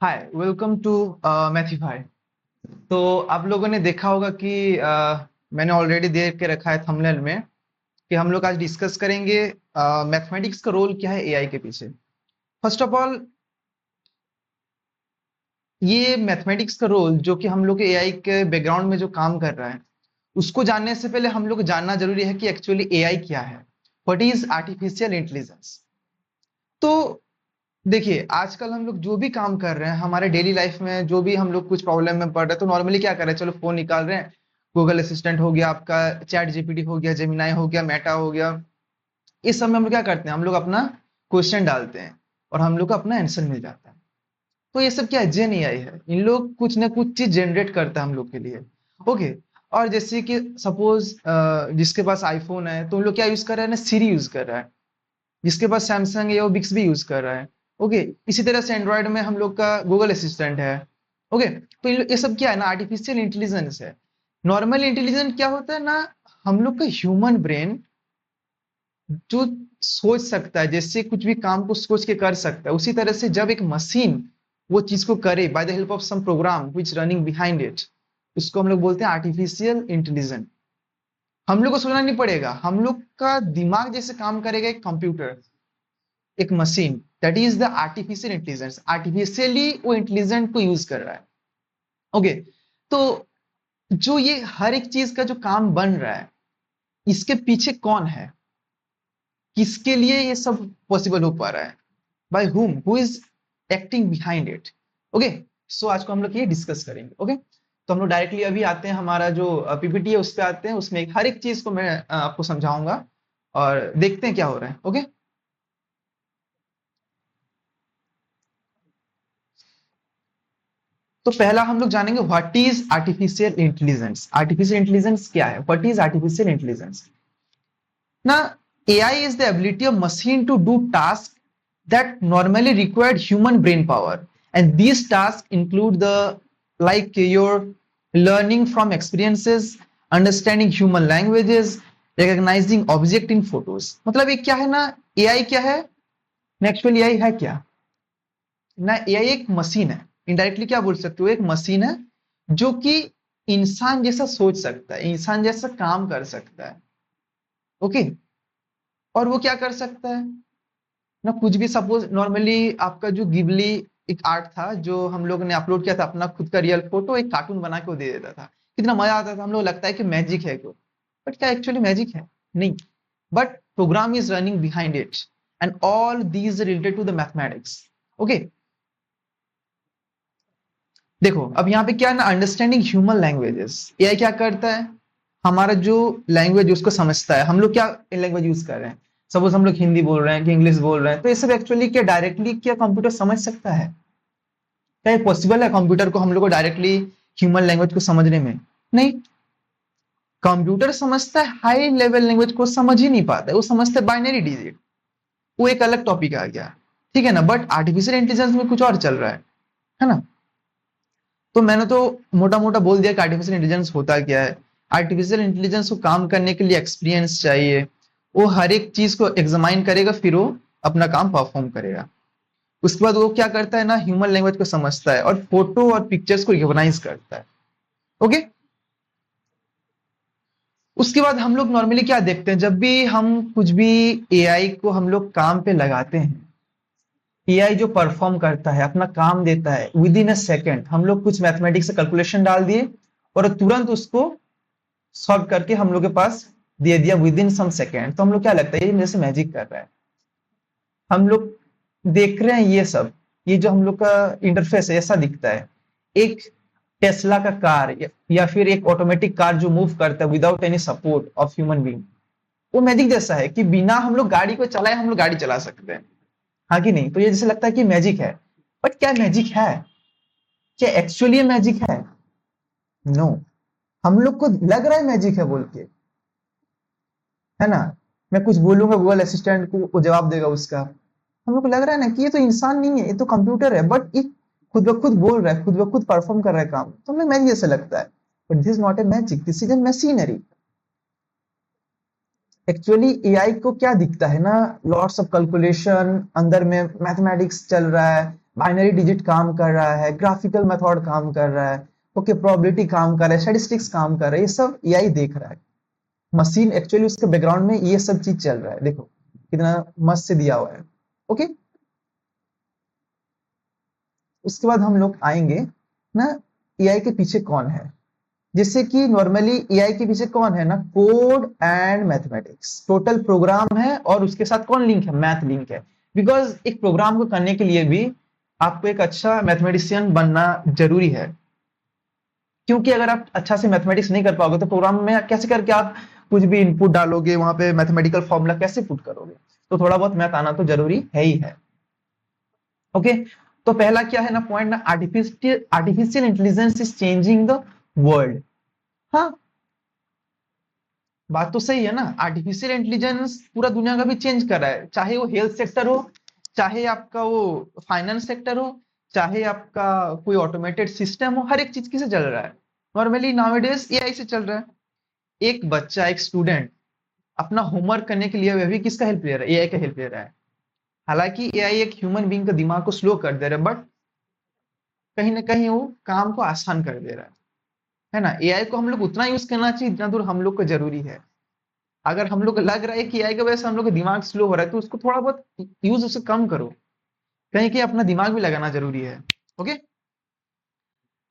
Hi, welcome to मैथिफाई। तो आप लोगों ने देखा होगा कि मैंने ऑलरेडी दे के रखा है थंबनेल में कि हम लोग आज डिस्कस करेंगे मैथमेटिक्स का रोल क्या है एआई के पीछे। फर्स्ट ऑफ ऑल, ये मैथमेटिक्स का रोल जो कि हम लोग के एआई के बैकग्राउंड में जो काम कर रहा है, उसको जानने से पहले हम लोग को जानना जरूरी है कि एक्चुअली एआई क्या है। What is artificial intelligence. तो देखिए, आजकल हम लोग जो भी काम कर रहे हैं हमारे डेली लाइफ में, जो भी हम लोग कुछ प्रॉब्लम में पड़ रहे हैं तो नॉर्मली क्या कर रहे हैं, चलो फोन निकाल रहे हैं, गूगल असिस्टेंट हो गया, आपका चैट जीपीटी हो गया, जेमिनाई हो गया, मेटा हो गया। इस सब में हम लोग क्या करते हैं, हम लोग अपना क्वेश्चन डालते हैं और हम लोग को अपना आंसर मिल जाता है। तो ये सब क्या है, जेन एआई है। इन लोग कुछ ना कुछ चीज जनरेट करता है हम लोग के लिए। ओके। और जैसे कि सपोज जिसके पास आईफोन है तो उन लोग क्या यूज कर रहे हैं ना, सीरी यूज कर रहा है। जिसके पास सैमसंग है वो बिक्सबी यूज कर रहा है। ओके। इसी तरह से एंड्रॉयड में हम लोग का गूगल असिस्टेंट है। ओके। तो ये सब क्या है ना, आर्टिफिशियल इंटेलिजेंस है। नॉर्मल इंटेलिजेंस क्या होता है ना, हम लोग का ह्यूमन ब्रेन जो सोच सकता है, जैसे कुछ भी काम को सोच के कर सकता है, उसी तरह से जब एक मशीन वो चीज को करे by the help of some program which running behind it, उसको हम लोग बोलते हैं आर्टिफिशियल इंटेलिजेंस। हम लोग को सोचना नहीं पड़ेगा, हम लोग का दिमाग जैसे काम करेगा एक कंप्यूटर, एक machine, that is the artificial intelligence. Artificially वो इंटेलिजेंट को यूज कर रहा है। ओके। तो जो ये हर एक चीज का जो काम बन रहा है, इसके पीछे कौन है, किसके लिए ये सब पॉसिबल हो पा रहा है, by whom, who is acting behind it. Okay. So आज को हम लोग ये डिस्कस करेंगे। ओके। तो हम लोग डायरेक्टली अभी आते हैं, हमारा जो पीपीटी है उस पर आते हैं। उसमें हर एक चीज को मैं आपको समझाऊंगा और देखते हैं क्या हो रहा है। ओके। तो पहला हम लोग जानेंगे what is artificial intelligence. Artificial intelligence क्या है, व्हाट इज आर्टिफिशियल इंटेलिजेंस ना। AI is the ability of machine to do task that normally required human brain power, and these tasks include the like your learning from experiences, understanding human languages, recognizing object in photos। मतलब ये क्या है ना, AI क्या है ना, actually AI है क्या ना, एआई एक मशीन है। इनडायरेक्टली क्या बोल सकते हो, एक मशीन है जो कि इंसान जैसा सोच सकता है, इंसान जैसा काम कर सकता है। ओके। और वो क्या कर सकता है ना, कुछ भी। सपोज नॉर्मली आपका जो गिबली एक आर्ट था जो हम लोग ने अपलोड किया था, अपना खुद का रियल फोटो एक कार्टून बना के वो दे देता था, कितना मजा आता था। हम लोग लगता है कि मैजिक है को, बट क्या एक्चुअली मैजिक है? नहीं। But program is running behind it, and all these related to the mathematics. Okay. देखो अब यहाँ पे क्या है ना, अंडरस्टैंडिंग ह्यूमन लैंग्वेजेस। एआई क्या करता है, हमारा जो लैंग्वेज उसको समझता है। हम लोग क्या लैंग्वेज यूज कर रहे हैं, सपोज हम लोग हिंदी बोल रहे हैं कि इंग्लिश बोल रहे हैं, तो ये सब एक्चुअली क्या डायरेक्टली क्या कंप्यूटर समझ सकता है? क्या ये पॉसिबल है कंप्यूटर को हम लोग को डायरेक्टली ह्यूमन लैंग्वेज को समझने में? नहीं। कंप्यूटर समझता है हाई लेवल लैंग्वेज को, समझ ही नहीं पाता है, वो समझता है बाइनरी डिजिट। वो एक अलग टॉपिक आ गया, ठीक है ना। बट आर्टिफिशियल इंटेलिजेंस में कुछ और चल रहा है ना। तो मैंने तो मोटा मोटा बोल दिया कि आर्टिफिशियल इंटेलिजेंस होता क्या है। आर्टिफिशियल इंटेलिजेंस को काम करने के लिए एक्सपीरियंस चाहिए। वो हर एक चीज को एग्जामाइन करेगा, फिर वो अपना काम परफॉर्म करेगा। उसके बाद वो क्या करता है ना, ह्यूमन लैंग्वेज को समझता है और फोटो और पिक्चर्स को रिकॉग्नाइज करता है। ओके। उसके बाद हम लोग नॉर्मली क्या देखते हैं, जब भी हम कुछ भी एआई को हम लोग काम पे लगाते हैं, एआई जो परफॉर्म करता है, अपना काम देता है विद इन अ सेकेंड। हम लोग कुछ मैथमेटिक्स से कैलकुलेशन डाल दिए और तुरंत उसको सॉल्व करके हम लोग के पास दे दिया विद इन सम सेकेंड। तो हम लोग क्या लगता है, ये मेरे से मैजिक कर रहा है। हम लोग देख रहे हैं ये सब, ये जो हम लोग का इंटरफेस है ऐसा दिखता है। एक टेस्ला का कार या फिर एक ऑटोमेटिक कार जो मूव करता है without any support of human being, वो मैजिक जैसा है कि बिना हम लोग गाड़ी को चलाए हम लोग गाड़ी चला सकते हैं। हाँ कि नहीं? तो ये जैसे लगता है कि मैजिक है, बट क्या मैजिक है? क्या एक्चुअली मैजिक है? नो। हम लोग को लग रहा है मैजिक है बोल के, है ना। मैं कुछ बोलूंगा गूगल असिस्टेंट को, वो जवाब देगा उसका। हम लोग को लग रहा है ना कि ये तो इंसान नहीं है, ये तो कंप्यूटर है, बट ये खुद ब खुद बोल रहा है, खुद ब खुद परफॉर्म कर रहा है काम। तो हमें मैजिक जैसा लगता है, but this not a magic, this is a machinery. Actually AI को क्या दिखता है ना, लॉट्स ऑफ कैलकुलेशन, अंदर में मैथमेटिक्स चल रहा है, बाइनरी डिजिट काम कर रहा है, ग्राफिकल मेथड काम कर रहा है, ओके, प्रोबेबिलिटी काम कर रहा है, स्टैटिस्टिक्स काम कर रहा है, ये सब एआई देख रहा है। मशीन एक्चुअली उसके बैकग्राउंड में ये सब चीज चल रहा है, देखो कितना मस्त से दिया हुआ है। ओके, उसके बाद हम लोग आएंगे ना एआई के पीछे कौन है। जैसे कि नॉर्मली एआई के पीछे कौन है ना, code and mathematics, total program है और उसके साथ कौन लिंक है, मैथ लिंक है। बिकॉज एक प्रोग्राम को करने के लिए भी आपको एक अच्छा मैथमेटिशियन बनना जरूरी है, क्योंकि अगर आप अच्छा से मैथमेटिक्स नहीं कर पाओगे तो प्रोग्राम में कैसे करके आप कुछ भी इनपुट डालोगे, वहां पे मैथमेटिकल फॉर्मूला कैसे पुट करोगे। तो थोड़ा बहुत मैथ आना तो जरूरी है ही है। ओके, तो पहला क्या है ना पॉइंट ना, artificial intelligence is changing the world. हाँ, बात तो सही है ना, आर्टिफिशियल इंटेलिजेंस पूरा दुनिया का भी चेंज कर रहा है, चाहे वो हेल्थ सेक्टर हो, चाहे आपका वो फाइनेंस सेक्टर हो, चाहे आपका कोई ऑटोमेटेड सिस्टम हो, हर एक चीज किसे चल रहा है, नॉर्मली नाउअडेज एआई से चल रहा है। एक बच्चा, एक स्टूडेंट अपना होमवर्क करने के लिए वह भी किसका हेल्प ले रहा है, एआई का हेल्प ले रहा है। हालांकि एआई एक ह्यूमन बीइंग का दिमाग को स्लो कर दे रहा है, बट कहीं ना कहीं वो काम को आसान कर दे रहा है ना। एआई को हम लोग उतना यूज करना चाहिए जितना दूर हम लोग को जरूरी है। अगर हम लोग को लग रहा है कि एआई की वजह से हम लोग का दिमाग स्लो हो रहा है, तो उसको थोड़ा बहुत यूज उसे कम करो, कहीं कि अपना दिमाग भी लगाना जरूरी है। ओके,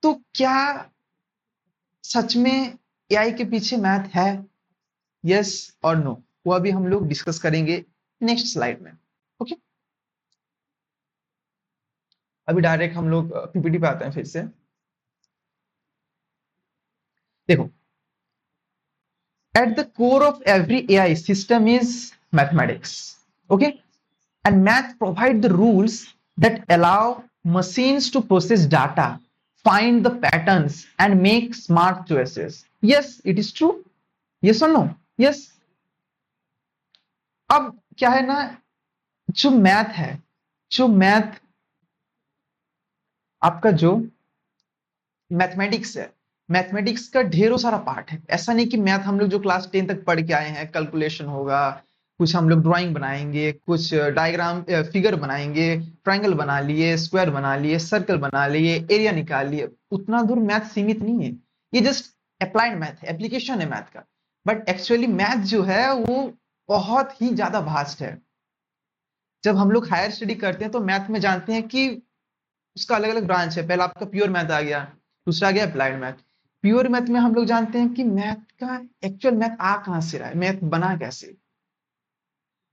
तो क्या सच में एआई के पीछे मैथ है, यस और नो, वो अभी हम लोग डिस्कस करेंगे नेक्स्ट स्लाइड में। ओके, अभी डायरेक्ट हम लोग पीपीटी पे आते हैं फिर से। देखो, at the core of every AI system is mathematics. Okay, and math provide the rules that allow machines to process data, find the patterns and make smart choices. Yes, it is true. Yes or no? Yes. अब क्या है ना, जो math है, जो math आपका जो mathematics है, मैथमेटिक्स का ढेरों सारा पार्ट है। ऐसा नहीं कि मैथ हम लोग जो क्लास 10 तक पढ़ के आए हैं, कैलकुलेशन होगा, कुछ हम लोग ड्राइंग बनाएंगे, कुछ डायग्राम फिगर बनाएंगे, ट्रायंगल बना लिए, स्क्वायर बना लिए, सर्कल बना लिए, एरिया निकाल लिए, उतना दूर मैथ सीमित नहीं है। ये जस्ट अप्लाइड मैथ है, एप्लीकेशन है मैथ का। बट एक्चुअली मैथ जो है वो बहुत ही ज्यादा वास्ट है। जब हम लोग हायर स्टडी करते हैं तो मैथ में जानते हैं कि उसका अलग अलग ब्रांच है। पहला आपका प्योर मैथ आ गया, दूसरा आ गया अप्लाइड मैथ। प्योर मैथ में हम लोग जानते हैं कि मैथ का एक्चुअल मैथ आ कहां से रहा है, मैथ बना कैसे।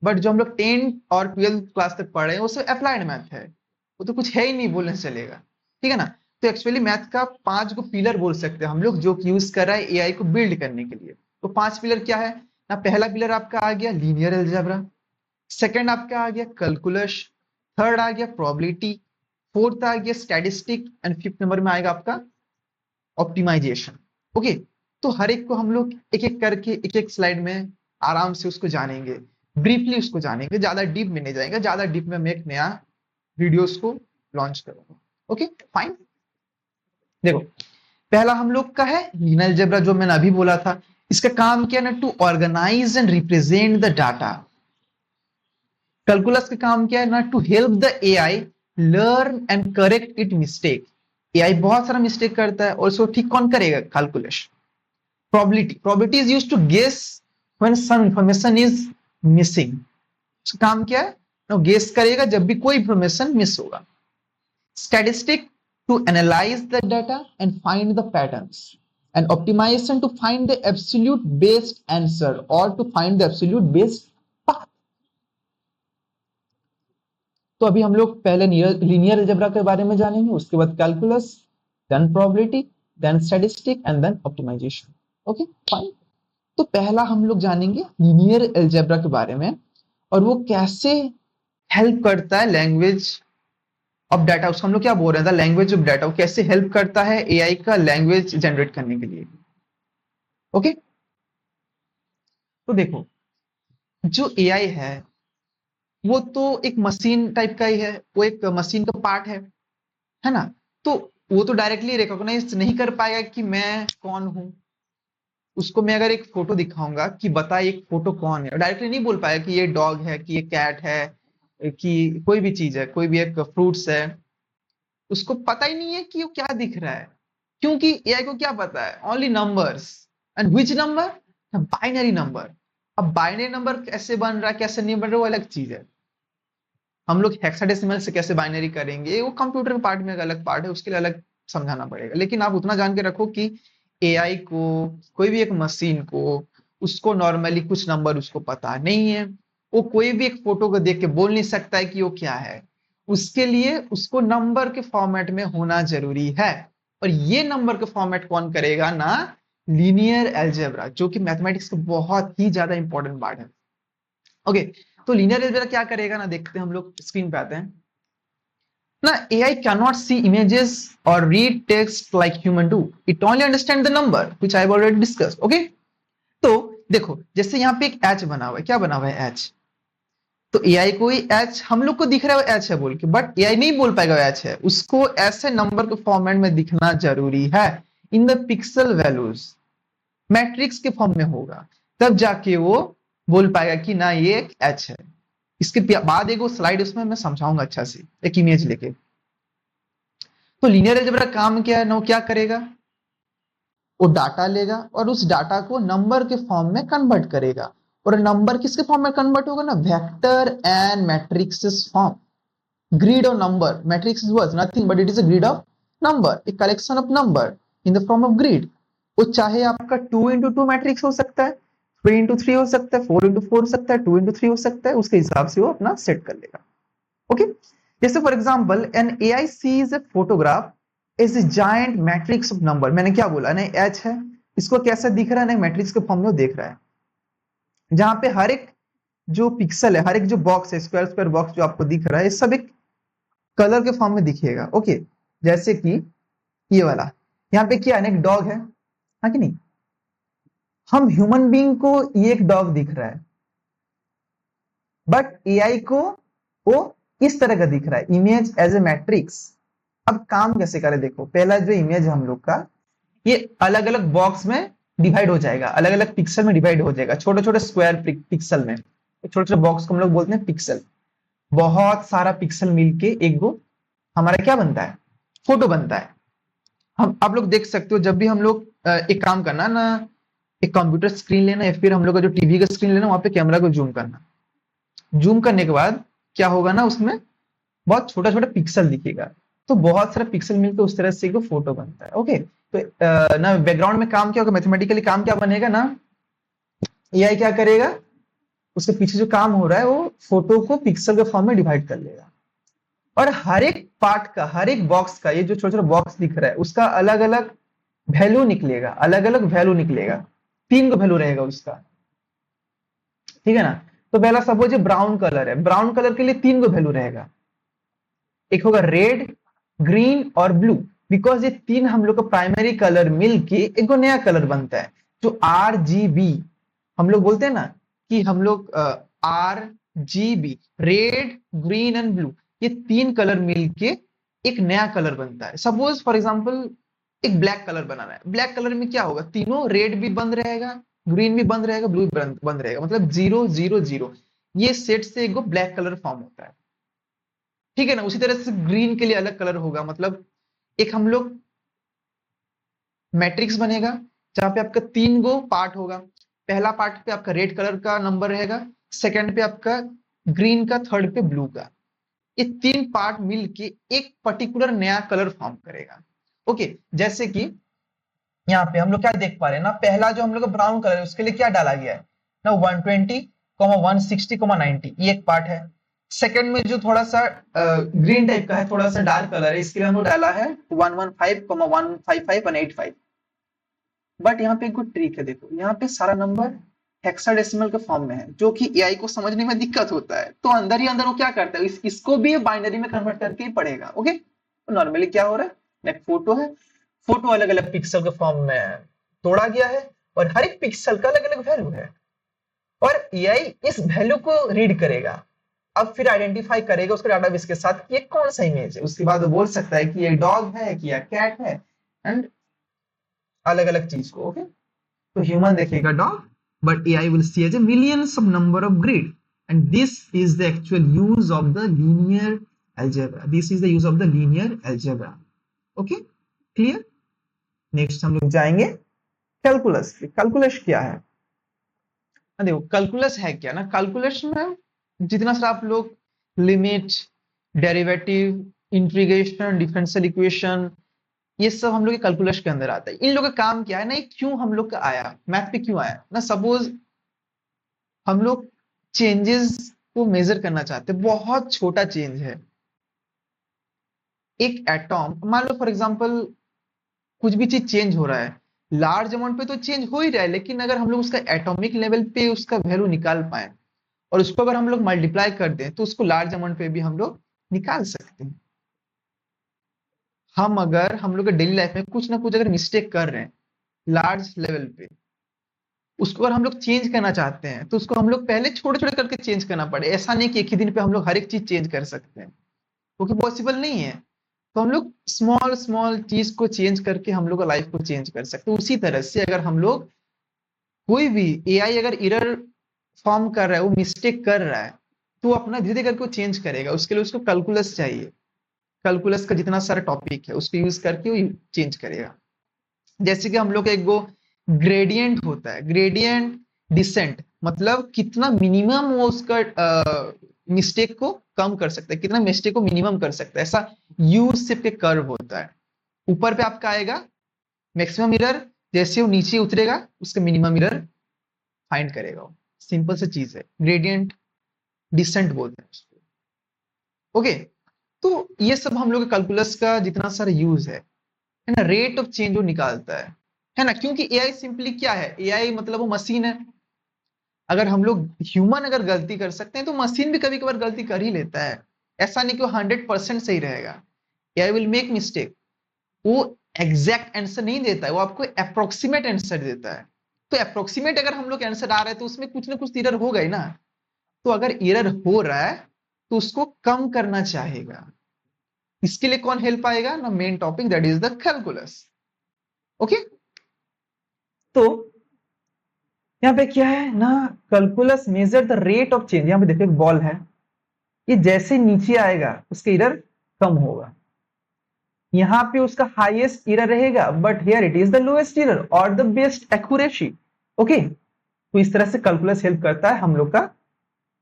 बट जो हम लोग 10 और 12 क्लास तक पढ़े हैं वो सब अप्लाइड मैथ है, वो तो कुछ है ही नहीं बोलने से चलेगा। ठीक है ना। तो एक्चुअली मैथ का 5 को पिलर बोल सकते हैं हम लोग, जो यूज कर रहा है एआई को बिल्ड करने के लिए। तो 5 पिलर क्या है ना, पहला पिलर आपका आ गया लीनियर अलजेब्रा, सेकंड आपका आ गया कैलकुलस, थर्ड आ गया प्रोबेबिलिटी, फोर्थ आ गया स्टैटिस्टिक एंड फिफ्थ नंबर में आएगा आपका ऑप्टिमाइजेशन। ओके, तो हर एक को हम लोग एक एक करके एक एक स्लाइड में आराम से उसको जानेंगे, ब्रीफली उसको जानेंगे, ज्यादा डीप में नहीं जाएंगे। ज्यादा डीप में मैं एक नया वीडियोस को लॉन्च करूंगा। Okay fine. देखो, पहला हम लोग का है लीनियर अलजेब्रा, जो मैंने अभी बोला था। इसका काम क्या है ना, to organise and represent the data. Calculus का काम क्या है ना, to help the AI learn and correct it mistake. AI बहुत सारा मिस्टेक करता है, ऑल्सो ठीक कौन करेगा, calculus. Probability is used to guess when some information is missing. उसका काम क्या है ना, गेस करेगा जब भी कोई इंफॉर्मेशन मिस होगा। Statistic to analyse the data and find the patterns, and optimisation to find the absolute best answer और to find the absolute best path. तो अभी हम लोग पहले लीनियर अलजेब्रा के बारे में जानेंगे, उसके बाद calculus, then probability, then statistic and then optimisation. Okay fine. तो पहला हम लोग जानेंगे लीनियर अलजेब्रा के बारे में, और वो कैसे हेल्प करता है लैंग्वेज ऑफ डाटा। उसको हम लोग क्या बोल रहे हैं, लैंग्वेज ऑफ डाटा, वो कैसे हेल्प करता है एआई का लैंग्वेज जनरेट करने के लिए। ओके, तो देखो, जो एआई है वो तो एक मशीन टाइप का ही है, वो एक मशीन का पार्ट है ना। तो वो तो डायरेक्टली रिकॉग्नाइज नहीं कर पाएगा कि मैं कौन हूं। उसको मैं अगर एक फोटो दिखाऊंगा कि बता एक फोटो कौन है, डायरेक्टली नहीं बोल पाएगा कि ये डॉग है, कि ये कैट है, कि कोई भी चीज है, कोई भी एक फ्रूट्स है। उसको पता ही नहीं है कि वो क्या दिख रहा है, क्योंकि एआई को क्या पता है, only numbers. And which number? Binary number. अब बाइनरी नंबर कैसे बन रहा है कैसे नहीं बन रहा वो अलग चीज है। हम लोग हेक्साडेसिमल से कैसे बाइनरी करेंगे वो कंप्यूटर पार्ट में एक अलग पार्ट है, उसके लिए अलग समझाना पड़ेगा। लेकिन आप उतना जान के रखो कि एआई को, कोई भी एक मशीन को, उसको नॉर्मली कुछ नंबर उसको पता नहीं है। वो कोई भी एक फोटो को देख के बोल नहीं सकता है कि वो क्या है। उसके लिए उसको नंबर के फॉर्मेट में होना जरूरी है। और ये नंबर के फॉर्मेट कौन करेगा ना, लीनियर एल्जेब्रा, जो कि मैथमेटिक्स का बहुत ही ज्यादा इंपॉर्टेंट पार्ट है। ओके, तो लीनियर एल्जेब्रा क्या करेगा ना, देखते हैं हम लोग, स्क्रीन पे आते हैं ना। AI cannot see images or read text like human do. It only understand the number, which I have already discussed. Okay? तो देखो, जैसे यहाँ पे एक एच बना हुआ है, क्या बना हुआ है, एच। तो एआई को ही एच, हम लोग को दिख रहा है एच है बोल के, बट एआई नहीं बोल पाएगा एच है, उसको ऐसे नंबर के फॉर्मेट में दिखना जरूरी है, in the pixel values, matrix के फॉर्म में होगा, तब जाके वो बोल पाएगा कि ना ये एक एच है। इसके बाद एक स्लाइड उसमें मैं समझाऊंगा अच्छा से, एक इमेज लेके। तो लीनियर अलजेब्रा काम क्या है ना, वो क्या करेगा, वो डाटा लेगा और उस डाटा को नंबर के फॉर्म में कन्वर्ट करेगा। और नंबर किसके फॉर्म में कन्वर्ट होगा ना, vector and matrix form. Grid of number, matrix was nothing but it is a grid of number, a collection of number in the form of grid. वो चाहे आपका 2x2 मैट्रिक्स हो सकता है, 3x3 हो सकता है, 4x4 हो सकता है, 2x3 हो सकता है, उसके हिसाब से वो अपना सेट कर लेगा। ओके, जैसे for example an AI sees a photograph is a giant matrix of number. मैंने क्या बोला ना, एच है, इसको कैसा दिख रहा है ना, मैट्रिक्स के फॉर्म में देख रहा है, जहां पे हर एक जो पिक्सल है, हर एक जो बॉक्स है, स्क्वायर स्क्वायर बॉक्स जो आपको दिख रहा है, सब एक कलर के फॉर्म में दिखेगा। ओके, जैसे कि ये वाला, यहाँ पे क्या है ना, एक डॉग है, हाँ कि नहीं। हम ह्यूमन बीइंग को ये एक डॉग दिख रहा है, बट एआई को वो इस तरह का दिख रहा है, इमेज एज ए मैट्रिक्स। अब काम कैसे करें, देखो, पहला जो इमेज है हम लोग का, ये अलग अलग बॉक्स में डिवाइड हो जाएगा, अलग अलग पिक्सल में डिवाइड हो जाएगा, छोटे छोटे स्क्वायर पिक्सल में, छोटे छोटे बॉक्स को हम लोग बोलते हैं पिक्सल। बहुत सारा पिक्सल मिलके एक गो हमारा क्या बनता है, फोटो बनता है। हम आप लोग देख सकते हो, जब भी हम लोग एक काम करना ना, एक कंप्यूटर स्क्रीन लेना या फिर हम लोग का जो टीवी का स्क्रीन लेना, वहां पे कैमरा को जूम करना, जूम करने के बाद क्या होगा ना, उसमें बहुत छोटा छोटा पिक्सल दिखेगा। तो बहुत सारा पिक्सल मिलकर उस तरह से एक फोटो बनता है। ओके, तो ना बैकग्राउंड में काम क्या होगा, मैथमेटिकली काम क्या बनेगा ना, एआई क्या करेगा, उसके पीछे जो काम हो रहा है वो फोटो को पिक्सल के फॉर्म में डिवाइड कर लेगा। और हर एक पार्ट का, हर एक बॉक्स का, ये जो छोटा छोटा बॉक्स दिख रहा है, उसका अलग अलग वैल्यू निकलेगा, अलग अलग वैल्यू निकलेगा, 3 को वैल्यू रहेगा उसका, ठीक है ना। तो पहला सपोज ब्राउन कलर है, ब्राउन कलर के लिए 3 को वैल्यू रहेगा, एक होगा रेड, ग्रीन और ब्लू, बिकॉज ये 3 हम लोग का प्राइमरी कलर मिलके एक नया कलर बनता है, जो RGB हम लोग बोलते हैं ना, कि हम लोग RGB, red green and blue, ये 3 कलर मिलके एक नया कलर बनता है। सपोज फॉर एग्जांपल एक ब्लैक कलर बनाना है, ब्लैक कलर में क्या होगा, तीनों रेड भी बंद रहेगा, ग्रीन भी बंद रहेगा, ब्लू भी बंद रहेगा, मतलब 0 0 0, ये सेट से एक ब्लैक कलर फॉर्म होता है, ठीक है ना। उसी तरह से ग्रीन के लिए अलग कलर होगा, मतलब एक हम लोग मैट्रिक्स बनेगा जहां पे आपका 3 गो पार्ट होगा। पहला पार्ट पे आपका रेड कलर का नंबर रहेगा, सेकंड पे आपका ग्रीन का, थर्ड पे ब्लू का। ये 3 पार्ट मिलके एक पर्टिकुलर नया कलर फॉर्म करेगा। ओके, जैसे कि यहाँ पे हम लोग क्या देख पा रहे हैं ना, पहला जो हम लोग ब्राउन कलर है उसके लिए क्या डाला गया है ना, 120, 160, 90, ये एक पार्ट है। सेकंड में जो थोड़ा सा ग्रीन टाइप का है, थोड़ा सा डार्क कलर है, इसके लिए हम लोग डाला है 115, 155 और 85। बट यहाँ पे एक गुड ट्रिक है, देखो यहाँ पे सारा नंबर हेक्साडेसिमल के फॉर्म में है, जो कि एआई को समझने में दिक्कत होता है। तो अंदर ही अंदर वो क्या करता है, इसको भी बाइनरी में कन्वर्ट करके ही पड़ेगा। ओके, तो नॉर्मली क्या हो रहा है, एक फोटो है, फोटो अलग अलग पिक्सल के फॉर्म में तोड़ा गया है, और हर एक पिक्सल का अलग अलग वैल्यू है, और एआई इस वैल्यू को रीड करेगा। अब फिर आइडेंटिफाई करेगा उसके डाटाबेस के साथ कि ये कौन सा इमेज है, उसके बाद वो बोल सकता है कि ये डॉग है कि या कैट है, एंड अलग अलग चीज को। ओके, तो ह्यूमन देखेगा dog, but AI will see as a millions of number of grid, and this is the actual use of the linear algebra. This is the use of the linear algebra. Okay, clear? Next हम लोग जाएंगे calculus पे। Calculus क्या है? देखो calculus है क्या ना, कैलकुलस में जितना सारा आप लोग limit, derivative, integration, differential equation, ये सब हम लोग के कैलकुलस के अंदर आता है। इन लोगों का काम क्या है ना, ये क्यों हम लोग का आया, मैथ पे क्यों आया ना। सपोज हम लोग चेंजेस को मेजर करना चाहते हैं, बहुत छोटा चेंज है, एक एटॉम मान लो फॉर एग्जांपल, कुछ भी चीज चेंज हो रहा है, लार्ज अमाउंट पे तो चेंज हो ही रहा है, लेकिन अगर हम लोग उसका एटॉमिक लेवल पे उसका वैल्यू निकाल पाए और उसको अगर हम लोग मल्टीप्लाई कर दें तो उसको लार्ज अमाउंट पे भी हम लोग निकाल सकते हैं। हम लोग डेली लाइफ में कुछ ना कुछ अगर मिस्टेक कर रहे हैं लार्ज लेवल पे, उसको अगर हम लोग चेंज करना चाहते हैं तो उसको हम लोग पहले छोटे छोटे करके चेंज करना पड़े। ऐसा नहीं कि एक ही दिन पे हम लोग हर एक चीज चेंज कर सकते हैं, क्योंकि पॉसिबल नहीं है। तो हम लोग स्मॉल स्मॉल चीज को चेंज करके हम लोग लाइफ को चेंज कर सकते हैं। उसी तरह से अगर हम लोग कोई भी एआई अगर एरर फॉर्म कर रहा है, वो मिस्टेक कर रहा है, तो वो अपना धीरे धीरे करके वो चेंज करेगा। उसके लिए उसको कैलकुलस चाहिए। कैलकुलस का जितना सारा टॉपिक है उसको यूज करके वो चेंज करेगा। जैसे कि हम लोग का एक गो ग्रेडियंट होता है, ग्रेडियंट डिसेंट, मतलब कितना मिनिमम वो उसका मिस्टेक को कम कर सकता है, कितना मिस्टेक को मिनिमम कर सकता है। ऐसा यू शेप के कर्व होता है। ऊपर पे आपका आएगा मैक्सिमम मिरर, जैसे वो नीचे उतरेगा उसका मिनिमम मिरर फाइंड करेगा। सिंपल सी चीज है, ग्रेडियंट डिसेंट बोलते हैं उसको। ओके, तो ये सब हम लोग कैलकुलस का जितना सारा यूज है ना, रेट ऑफ चेंज वो निकालता है ना। क्योंकि एआई सिंपली क्या है, एआई मतलब वो मशीन है। अगर हम लोग ह्यूमन अगर गलती कर सकते हैं तो मशीन भी कभी कभार गलती कर ही लेता है। ऐसा नहीं कि वो 100% सही रहेगा। AI will make mistake. वो एग्जैक्ट आंसर नहीं देता है, वो आपको अप्रोक्सीमेट आंसर देता है। तो अप्रोक्सीमेट अगर हम लोग आंसर आ रहा है तो उसमें कुछ ना कुछ एरर होगा ही ना। तो अगर एरर हो रहा है तो उसको कम करना चाहेगा। इसके लिए कौन हेल्प आएगा ना, main topic that is the calculus. Okay, तो यहाँ पे क्या है ना, calculus measure the rate of change. यहाँ पे देखो एक बॉल है, ये जैसे नीचे आएगा उसका एरर कम होगा। यहाँ पे उसका हाईएस्ट एरर रहेगा, but here it is the lowest error और द बेस्ट एक्यूरेसी। ओके, तो इस तरह से कैलकुलस हेल्प करता है हम लोग का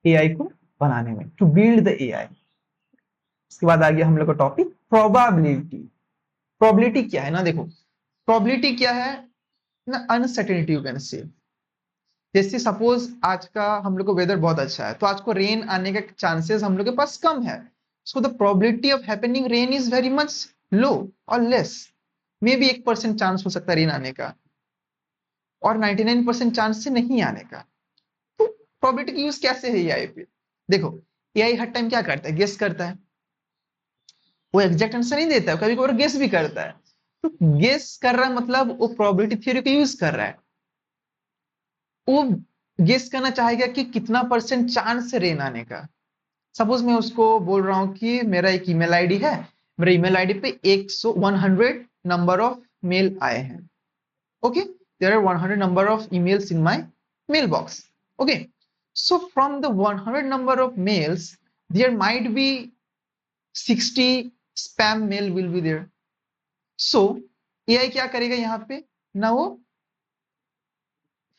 एआई को बनाने में, टू बिल्ड द एआई। उसके बाद आ गया हम लोग का टॉपिक प्रोबेबिलिटी। प्रोबेबिलिटी क्या है ना, देखो प्रोबेबिलिटी क्या है ना, अनसर्टेनिटी यू कैन से। जैसे सपोज आज का हम लोग को वेदर बहुत अच्छा है, तो आज को रेन आने का चांसेस हम लोग के पास कम है। So the probability of happening rain is very much low और लेस। मे बी 1% चांस हो सकता है रेन आने का, और 99% चांस से नहीं आने का। तो प्रोबेबिलिटी की यूज कैसे है एआई पे? देखो एआई हर टाइम क्या करता है, गेस करता है। वो एग्जैक्ट आंसर नहीं देता है, कभी कभार गेस भी करता है। तो गेस कर रहा है मतलब वो प्रोबेबिलिटी थ्योरी का यूज कर रहा है। वो गेस करना चाहेगा कि कितना परसेंट चांस है रेन आने का। सपोज मैं उसको बोल रहा हूं कि मेरा एक ईमेल आईडी है, मेरे ईमेल आईडी पे 100 नंबर ऑफ मेल आए हैं। Okay, there are 100 number of emails in my mail box. Okay, so from the 100 number of mails there might be 60 spam mail will be there. So AI क्या करेगा यहाँ पे ना, वो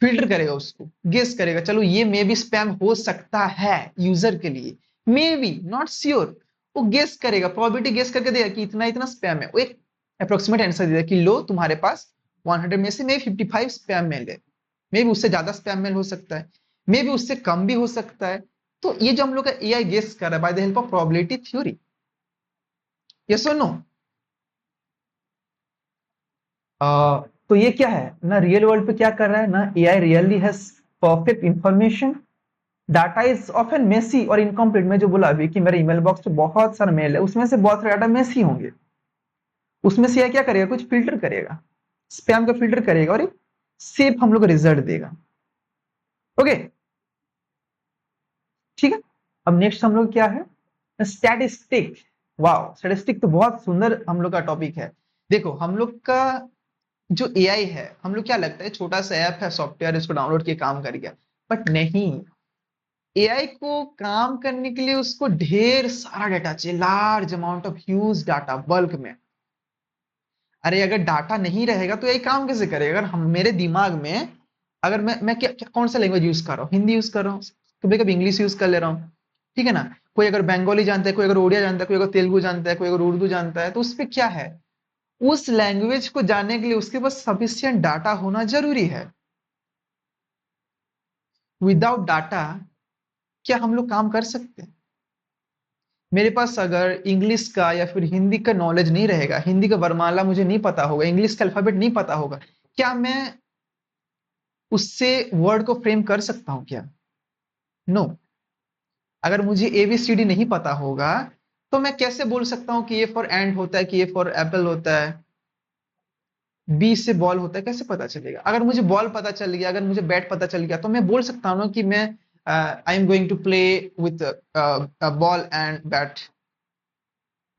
filter करेगा, उसको गेस करेगा, चलो ये मे बी स्पैम हो सकता है यूजर के लिए, मे बी नॉट श्योर। वो गेस करेगा, प्रोबेबिलिटी गेस करके देगा कि इतना इतना स्पैम है। वो एक अप्रोक्सीमेट आंसर देगा कि लो तुम्हारे पास 100 में से मे 55 स्पैम मेल है। मे बी उससे ज्यादा स्पैम मेल हो सकता है, मे बी उससे कम भी हो सकता है। तो ये जो हम लोग का एआई गेस कर रहा है bye the help of probability theory. Yes और नो? तो ये क्या है ना, रियल वर्ल्ड पे क्या कर रहा है ना, AI really has perfect information. Data is often messy और इनकम्प्लीट। मैं जो बोला अभी कि मेरे ईमेल बॉक्स में बहुत सारा मेल है, उसमें से बहुत सारे डाटा मेसी होंगे। उसमें से क्या करेगा, कुछ फिल्टर करेगा, स्पैम का फिल्टर करेगा और एक सेफ हम लोग रिजल्ट देगा। ओके, ठीक है। अब नेक्स्ट हम लोग क्या है, स्टैटिस्टिक। वाओ, स्टैटिस्टिक तो बहुत सुंदर हम लोग का टॉपिक है। देखो हम लोग का जो एआई है, हम लोग क्या लगता है छोटा सा ऐप है, सॉफ्टवेयर, इसको डाउनलोड किए काम कर गया, बट नहीं। एआई को काम करने के लिए उसको ढेर सारा डाटा चाहिए, large amount of huge data bulk में। अरे अगर डाटा नहीं रहेगा तो एआई काम कैसे करेगा? अगर हम मेरे दिमाग में, अगर मैं कौन सा लैंग्वेज यूज कर रहा हूँ, हिंदी यूज कर रहा हूँ, कभी कभी इंग्लिश यूज कर ले रहा हूँ, ठीक है ना। कोई अगर बंगाली जानता है, कोई अगर उड़िया जानता है, कोई अगर तेलुगु जानता है, कोई अगर उर्दू जानता है, तो उस पर क्या है, उस लैंग्वेज को जानने के लिए उसके पास सफिशियंट डाटा होना जरूरी है। विदाउट डाटा क्या हम लोग काम कर सकते हैं? मेरे पास अगर इंग्लिश का या फिर हिंदी का नॉलेज नहीं रहेगा, हिंदी का वर्णमाला मुझे नहीं पता होगा, इंग्लिश का अल्फाबेट नहीं पता होगा, क्या मैं उससे वर्ड को फ्रेम कर सकता हूं क्या? नो। अगर मुझे एबीसीडी नहीं पता होगा तो मैं कैसे बोल सकता हूँ कि ए फॉर एंड होता है, कि ए फॉर एप्पल होता है, बी से बॉल होता है? कैसे पता चलेगा? अगर मुझे बॉल पता चल गया, अगर मुझे बैट पता चल गया, तो मैं बोल सकता हूँ ना कि मैं I am going to play with ball and bat.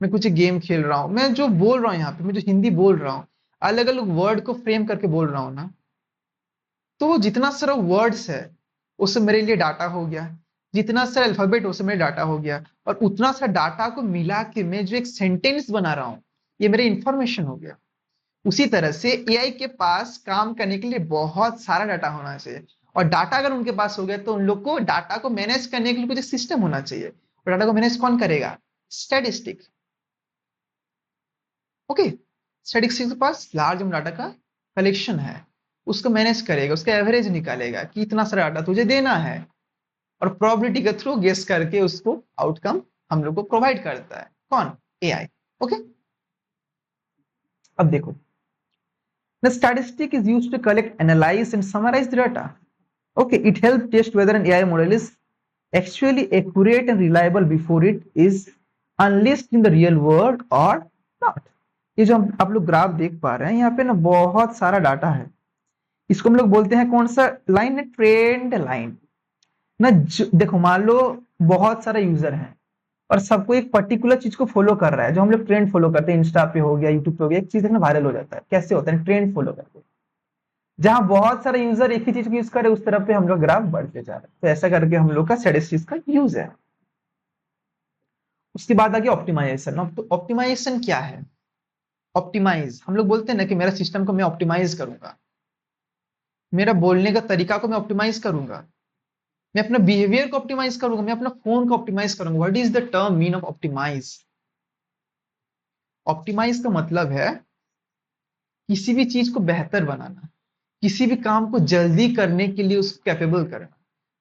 मैं कुछ गेम खेल रहा हूँ, मैं जो बोल रहा हूँ यहाँ पे, मैं जो हिंदी बोल रहा हूँ, अलग अलग वर्ड को फ्रेम करके बोल रहा हूँ ना, तो जितना सारा वर्ड्स है उससे मेरे लिए डाटा हो गया, जितना सारा अल्फाबेट उससे मेरे डाटा हो गया, और उतना सा डाटा को मिला के मैं जो एक सेंटेंस बना रहा हूँ, ये मेरे इंफॉर्मेशन हो गया। उसी तरह से एआई के पास काम करने के लिए बहुत सारा डाटा होना चाहिए, और डाटा अगर उनके पास हो गया तो उन लोग को डाटा को मैनेज करने के लिए कुछ सिस्टम होना चाहिए। और डाटा को मैनेज कौन करेगा? स्टैटिस्टिक। ओके, स्टैटिस्टिक्स के पास लार्ज अमाउंट डाटा का कलेक्शन है, उसको मैनेज करेगा, उसका एवरेज निकालेगा कि इतना सारा डाटा तुझे देना है, और प्रोबेबिलिटी के थ्रू गेस करके उसको आउटकम हम लोग को प्रोवाइड करता है। कौन? एआई। ओके, अब देखो, the statistic is used to collect, analyze and summarize the data. Okay, it helps test whether an AI model is actually accurate and reliable before it is unleashed in the real world or not. ये जो आप लोग graph देख पा रहे हैं, यहाँ पे ना बहुत सारा डाटा है। इसको हम लोग बोलते हैं कौन सा लाइन है? ट्रेंड लाइन ना। देखो, मान लो बहुत सारा यूजर है और सबको एक पर्टिकुलर चीज को फॉलो कर रहा है, जो हम लोग ट्रेंड फॉलो करते हैं, इंस्टा पे हो गया, यूट्यूब पे हो गया, एक चीज देखना वायरल हो जाता है, कैसे होता है? ट्रेंड फॉलो करके। जहां बहुत सारे यूजर एक ही चीज को यूज करे, उस तरफ पे हम लोग ग्राफ बढ़ते जा रहे हैं। तो ऐसा करके हम लोग का स्टैटिस्टिक्स का यूज है। उसके बाद आ गया ऑप्टिमाइजेशन। अब तो ऑप्टिमाइजेशन क्या है? ऑप्टिमाइज, हम लोग बोलते हैं ना कि मेरा सिस्टम को मैं ऑप्टिमाइज करूंगा, मेरा बोलने का तरीका को मैं ऑप्टिमाइज करूंगा, मैं अपना बिहेवियर को ऑप्टिमाइज करूंगा, मैं अपना फोन को ऑप्टिमाइज करूंगा। What is the term mean of optimise? Optimise का मतलब है किसी भी चीज को बेहतर बनाना, किसी भी काम को जल्दी करने के लिए उसको कैपेबल करना।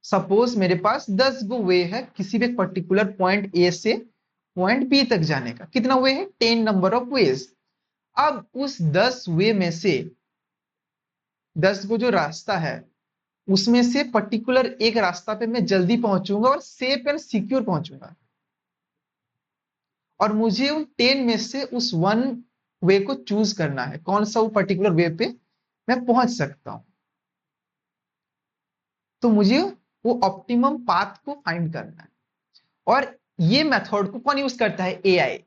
सपोज मेरे पास 10 गो वे है किसी भी पर्टिकुलर पॉइंट ए से पॉइंट बी तक जाने का। कितना वे है? 10 नंबर ऑफ वेज। अब उस 10 वे में से 10 गो जो रास्ता है, उसमें से पर्टिकुलर एक रास्ता पे मैं जल्दी पहुंचूंगा और सेफ एंड सिक्योर पहुंचूंगा, और मुझे उन 10 में से उस वन वे को चूज करना है, कौन सा वो पर्टिकुलर वे पे मैं पहुंच सकता हूं। तो मुझे वो ऑप्टिमम पाथ को फाइंड करना है। और ये मेथड को कौन यूज करता है? एआई।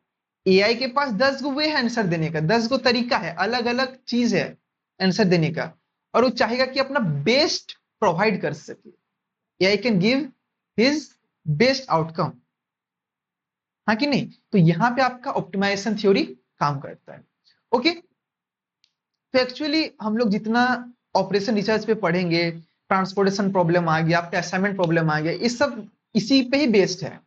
एआई के पास 10 गो वे है आंसर देने का, 10 गो तरीका है, अलग अलग चीज है आंसर देने का, और वो चाहेगा कि अपना बेस्ट प्रोवाइड कर सके। AI can give his best outcome, हाँ कि नहीं? तो यहां पे आपका ऑप्टिमाइजेशन थ्योरी काम करता है। ओके, तो एक्चुअली हम लोग जितना ऑपरेशन रिसर्च पे पढ़ेंगे, ट्रांसपोर्टेशन प्रॉब्लम आ गया, आपका असाइनमेंट प्रॉब्लम आ गया, ये सब इसी पे ही बेस्ड है।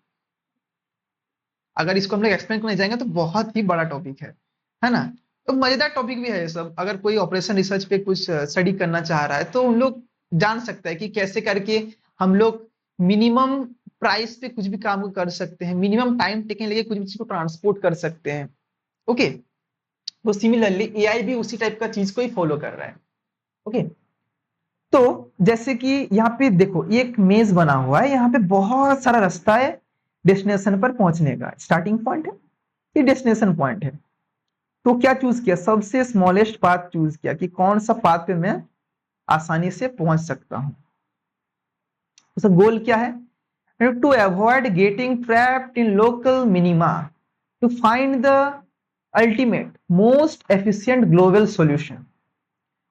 अगर इसको हम लोग एक्सप्लेन करने जाएंगे तो बहुत ही बड़ा टॉपिक है ना। तो मजेदार टॉपिक भी है ये सब। अगर कोई ऑपरेशन रिसर्च पे कुछ स्टडी करना चाह रहा है तो उन लोग जान सकता है कि कैसे करके हम लोग मिनिमम प्राइस पे कुछ भी काम कर सकते हैं, मिनिमम टाइम टेकन लेके कुछ भी चीज को ट्रांसपोर्ट कर सकते हैं। ओके, तो सिमिलरली एआई भी उसी टाइप का चीज को ही फॉलो कर रहा है। ओके, तो जैसे कि यहाँ पे देखो, ये एक मेज बना हुआ है, यहाँ पे बहुत सारा रास्ता है डेस्टिनेशन पर पहुंचने का। स्टार्टिंग पॉइंट है, ये डेस्टिनेशन पॉइंट है। तो क्या चूज किया? सबसे स्मॉलेस्ट पाथ चूज किया कि कौन सा पाथ पे मैं आसानी से पहुंच सकता हूं। उसका गोल क्या है? To avoid getting trapped in local minima, to find the ultimate most efficient global solution.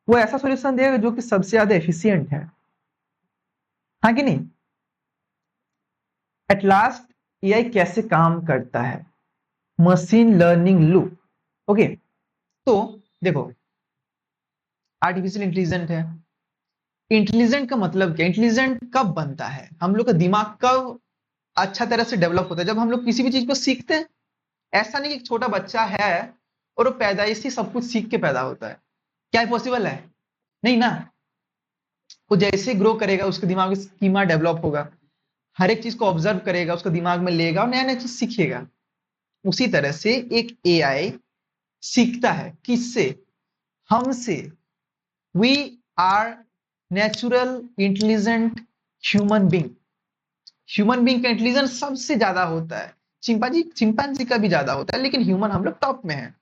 वो ऐसा सॉल्यूशन देगा जो कि सबसे ज्यादा एफिशिएंट है, हाँ कि नहीं? एट लास्ट एआई कैसे काम करता है, मशीन लर्निंग लूप। ओके, तो देखो आर्टिफिशियल इंटेलिजेंट है। इंटेलिजेंट का मतलब क्या, इंटेलिजेंट कब बनता है, हम लोग का दिमाग कब अच्छा तरह से डेवलप होता है, जब हम लोग किसी भी चीज को सीखते हैं। ऐसा नहीं कि एक छोटा बच्चा है और वो पैदाइशी सब कुछ सीख के पैदा होता है, क्या है पॉसिबल है? नहीं ना। वो जैसे ग्रो करेगा उसके दिमाग में स्कीमा डेवलप होगा, हर एक चीज को ऑब्जर्व करेगा, उसको दिमाग में लेगा और नया नया चीज सीखेगा। उसी तरह से एक एआई सीखता है, किससे? हमसे। We are natural intelligent human being. Human being का इंटेलिजेंस सबसे ज्यादा होता है, चिंपैंजी का भी ज्यादा होता है, लेकिन ह्यूमन हम लोग टॉप में है।